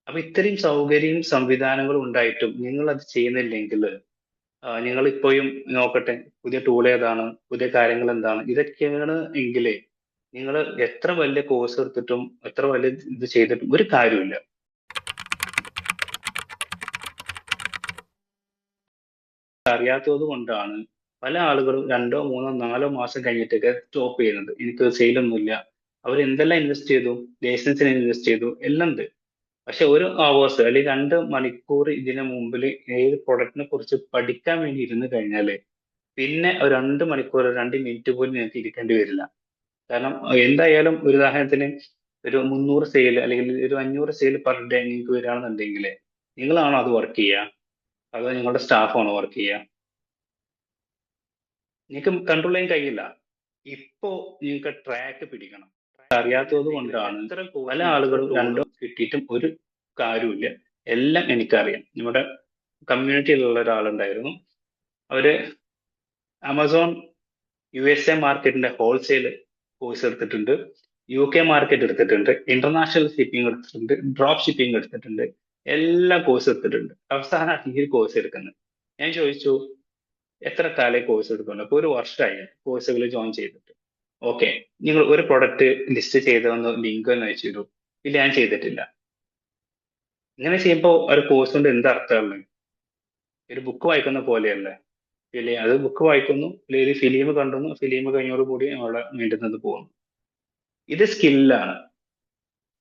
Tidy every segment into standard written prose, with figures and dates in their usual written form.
അപ്പൊ ഇത്രയും സൗകര്യവും സംവിധാനങ്ങളും ഉണ്ടായിട്ടും നിങ്ങൾ അത് ചെയ്യുന്നില്ലെങ്കിൽ നിങ്ങൾ ഇപ്പോഴും നോക്കട്ടെ, പുതിയ ടൂൾ ഏതാണ്, പുതിയ കാര്യങ്ങൾ എന്താണ്, ഇതൊക്കെയാണ് എങ്കിലേ നിങ്ങൾ എത്ര വലിയ കോഴ്സ് എടുത്തിട്ടും എത്ര വലിയ ഇത് ചെയ്തിട്ടും ഒരു കാര്യമില്ല. അറിയാത്തത് കൊണ്ടാണ് പല ആളുകളും 2 3 4 മാസം കഴിഞ്ഞിട്ടൊക്കെ സ്റ്റോപ്പ് ചെയ്യുന്നത്. എനിക്ക് സെയിലൊന്നുമില്ല. അവർ എന്തെല്ലാം ഇൻവെസ്റ്റ് ചെയ്തു, ലൈസൻസിന് ഇൻവെസ്റ്റ് ചെയ്തു, എല്ലാം ഉണ്ട്. പക്ഷെ ഒരു അവേഴ്സ് അല്ലെങ്കിൽ 2 മണിക്കൂർ ഇതിന് മുമ്പിൽ ഏത് പ്രൊഡക്റ്റിനെ കുറിച്ച് പഠിക്കാൻ വേണ്ടി ഇരുന്ന് കഴിഞ്ഞാല് പിന്നെ ഒരു 2 മണിക്കൂർ 2 മിനിറ്റ് പോലും നിങ്ങൾക്ക് ഇരിക്കേണ്ടി വരില്ല. കാരണം എന്തായാലും ഒരു ഉദാഹരണത്തിന് ഒരു 300 സെയിൽ അല്ലെങ്കിൽ ഒരു 500 സെയിൽ പെർ ഡേ നിങ്ങൾക്ക് വരികയാണെന്നുണ്ടെങ്കിൽ നിങ്ങളാണോ അത് വർക്ക് ചെയ്യുക, അതോ നിങ്ങളുടെ സ്റ്റാഫാണോ വർക്ക് ചെയ്യുക? നിങ്ങൾക്ക് കൺട്രോൾ ചെയ്യാൻ കഴിയില്ല. ഇപ്പോ നിങ്ങൾക്ക് ട്രാക്ക് പിടിക്കണം. അറിയാത്തത് കൊണ്ടാണ് പല ആളുകളും കിട്ടിയിട്ടും ഒരു കാര്യമില്ല. എല്ലാം എനിക്കറിയാം. നമ്മുടെ കമ്മ്യൂണിറ്റിയിലുള്ള ഒരാളുണ്ടായിരുന്നു. അവര് ആമസോൺ USA മാർക്കറ്റിന്റെ ഹോൾസെയിൽ കോഴ്സ് എടുത്തിട്ടുണ്ട്, UK മാർക്കറ്റ് എടുത്തിട്ടുണ്ട്, ഇന്റർനാഷണൽ ഷിപ്പിംഗ് എടുത്തിട്ടുണ്ട്, ഡ്രോപ്പ് ഷിപ്പിംഗ് എടുത്തിട്ടുണ്ട്, എല്ലാ കോഴ്സ് എടുത്തിട്ടുണ്ട്. അവസാനമാണ് ഈ കോഴ്സ് എടുക്കുന്നത്. ഞാൻ ചോദിച്ചു, എത്ര കാലം കോഴ്സ് എടുക്കുന്നുണ്ട്? അപ്പൊ ഒരു വർഷമായി കോഴ്സുകൾ ജോയിൻ ചെയ്തിട്ട്. ഓക്കെ, നിങ്ങൾ ഒരു പ്രൊഡക്റ്റ് ലിസ്റ്റ് ചെയ്തതെന്ന് ലിങ്ക് ഒന്ന് അയച്ചു തരൂ. ഇല്ല, ഞാൻ ചെയ്തിട്ടില്ല. ഇങ്ങനെ ചെയ്യുമ്പോൾ ഒരു കോഴ്സ് കൊണ്ട് എന്ത് അർത്ഥമുള്ളത്? ഒരു ബുക്ക് വായിക്കുന്ന പോലെയല്ലേ? ഇല്ലേ, അത് ബുക്ക് വായിക്കുന്നു, അല്ലെങ്കിൽ ഫിലിം കണ്ടുന്നു, ഫിലിം കഴിഞ്ഞോടുകൂടി അവിടെ നീണ്ടുന്നത് പോകുന്നു. ഇത് സ്കില്ലാണ്.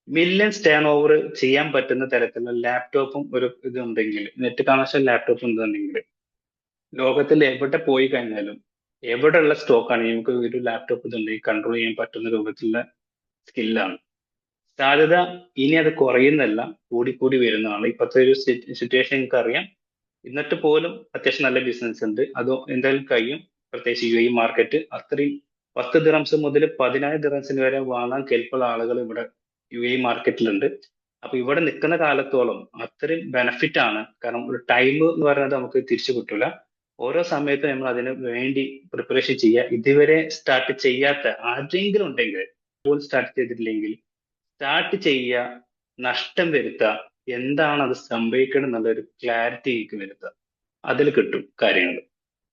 മില്യൺസ് ടേൺ ഓവർ ചെയ്യാൻ പറ്റുന്ന തരത്തിലുള്ള ലാപ്ടോപ്പും ഒരു ഇതുണ്ടെങ്കിൽ, നെറ്റ് കണക്ഷൻ ലാപ്ടോപ്പ് ഉണ്ടെന്നുണ്ടെങ്കിൽ ലോകത്തിൽ എവിടെ പോയി കഴിഞ്ഞാലും എവിടെയുള്ള സ്റ്റോക്കാണ് നമുക്ക് ഒരു ലാപ്ടോപ്പ് ഇതുണ്ടെങ്കിൽ കൺട്രോൾ ചെയ്യാൻ പറ്റുന്ന രൂപത്തിലുള്ള സ്കില്ലാണ്. സാധ്യത ഇനി അത് കുറയുന്നല്ല, കൂടിക്കൂടി വരുന്നതാണ്. ഇപ്പോഴത്തെ ഒരു സിറ്റുവേഷൻ നിങ്ങൾക്ക് അറിയാം. എന്നിട്ട് പോലും അത്യാവശ്യം നല്ല ബിസിനസ് ഉണ്ട്. അത് എന്തായാലും കഴിയും. പ്രത്യേകിച്ച് UAE മാർക്കറ്റ് അത്രയും 10 ദിറംസ് മുതൽ 10,000 ദിറംസിന് വരെ വാങ്ങാൻ കെൽപ്പുള്ള ആളുകൾ ഇവിടെ UAE മാർക്കറ്റിലുണ്ട്. അപ്പൊ ഇവിടെ നിൽക്കുന്ന കാലത്തോളം അത്രയും ബെനഫിറ്റ് ആണ്. കാരണം ഒരു ടൈം എന്ന് പറയുന്നത് നമുക്ക് തിരിച്ചു കിട്ടൂല. ഓരോ സമയത്തും നമ്മൾ അതിന് വേണ്ടി പ്രിപ്പറേഷൻ ചെയ്യുക. ഇതുവരെ സ്റ്റാർട്ട് ചെയ്യാത്ത ആരെങ്കിലും ഉണ്ടെങ്കിൽ, പോലും സ്റ്റാർട്ട് ചെയ്തിട്ടില്ലെങ്കിൽ സ്റ്റാർട്ട് ചെയ്യുക, നഷ്ടം വരുത്തുക, എന്താണ് അത് സംഭവിക്കണം എന്നുള്ളൊരു ക്ലാരിറ്റി വരുത്തുക. അതിൽ കിട്ടും കാര്യങ്ങൾ.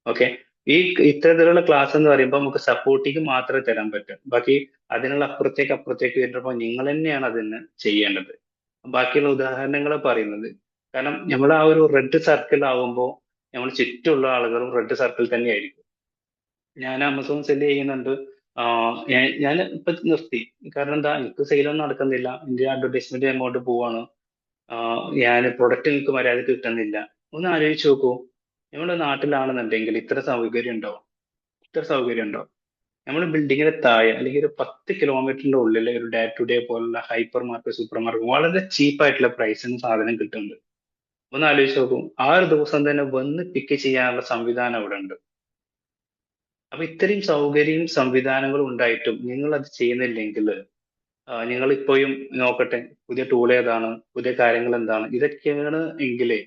ഓക്കെ, ഈ ഇത്തരത്തിലുള്ള ക്ലാസ് എന്ന് പറയുമ്പോൾ നമുക്ക് സപ്പോർട്ടിങ് മാത്രമേ തരാൻ പറ്റും. ബാക്കി അതിനുള്ള അപ്പുറത്തേക്ക് വരുമ്പോൾ നിങ്ങൾ തന്നെയാണ് അതിന് ചെയ്യേണ്ടത്. ബാക്കിയുള്ള ഉദാഹരണങ്ങൾ പറയുന്നത്, കാരണം നമ്മൾ ആ ഒരു റെഡ് സർക്കിൾ ആകുമ്പോൾ നമ്മൾ ചുറ്റുമുള്ള ആളുകളും റെഡ് സർക്കിൾ തന്നെയായിരിക്കും. ഞാൻ ആമസോൺ സെല് ചെയ്യുന്നുണ്ട്. ഞാൻ ഇപ്പൊ നിർത്തി. കാരണം എന്താ, എനിക്ക് സെയിലൊന്നും നടക്കുന്നില്ല, എന്റെ അഡ്വർടൈസ്മെന്റ് എമൗണ്ട് പോവാണ്. ഞാൻ പ്രൊഡക്റ്റ് നിങ്ങൾക്ക് മര്യാദക്ക് കിട്ടുന്നില്ല. ഒന്ന് ആലോചിച്ച് നോക്കൂ, നമ്മുടെ നാട്ടിലാണെന്നുണ്ടെങ്കിൽ ഇത്ര സൗകര്യം ഉണ്ടോ? നമ്മുടെ ബിൽഡിങ്ങിന് താഴെ അല്ലെങ്കിൽ ഒരു 10 കിലോമീറ്ററിന്റെ ഉള്ളിൽ ഒരു ഡേ ടു ഡേ പോലുള്ള ഹൈപ്പർ മാർക്കറ്റ്, സൂപ്പർ മാർക്കറ്റ് വളരെ ചീപ്പായിട്ടുള്ള പ്രൈസിന് സാധനം കിട്ടുന്നുണ്ട്. ഒന്ന് ആലോചിച്ച് നോക്കൂ, ആ ഒരു ദിവസം തന്നെ വന്ന് പിക്ക് ചെയ്യാനുള്ള സംവിധാനം അവിടെ ഉണ്ട്. അപ്പൊ ഇത്രയും സൗകര്യവും സംവിധാനങ്ങളും ഉണ്ടായിട്ടും നിങ്ങൾ അത് ചെയ്യുന്നില്ലെങ്കിൽ നിങ്ങൾ ഇപ്പോഴും നോക്കട്ടെ, പുതിയ ടൂൾ ഏതാണ്, പുതിയ കാര്യങ്ങൾ എന്താണ്, ഇതൊക്കെയാണ് എങ്കിലേ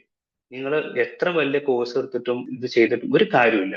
നിങ്ങൾ എത്ര വലിയ കോഴ്സ് എടുത്തിട്ടും ഇത് ചെയ്തിട്ടും ഒരു കാര്യമില്ല.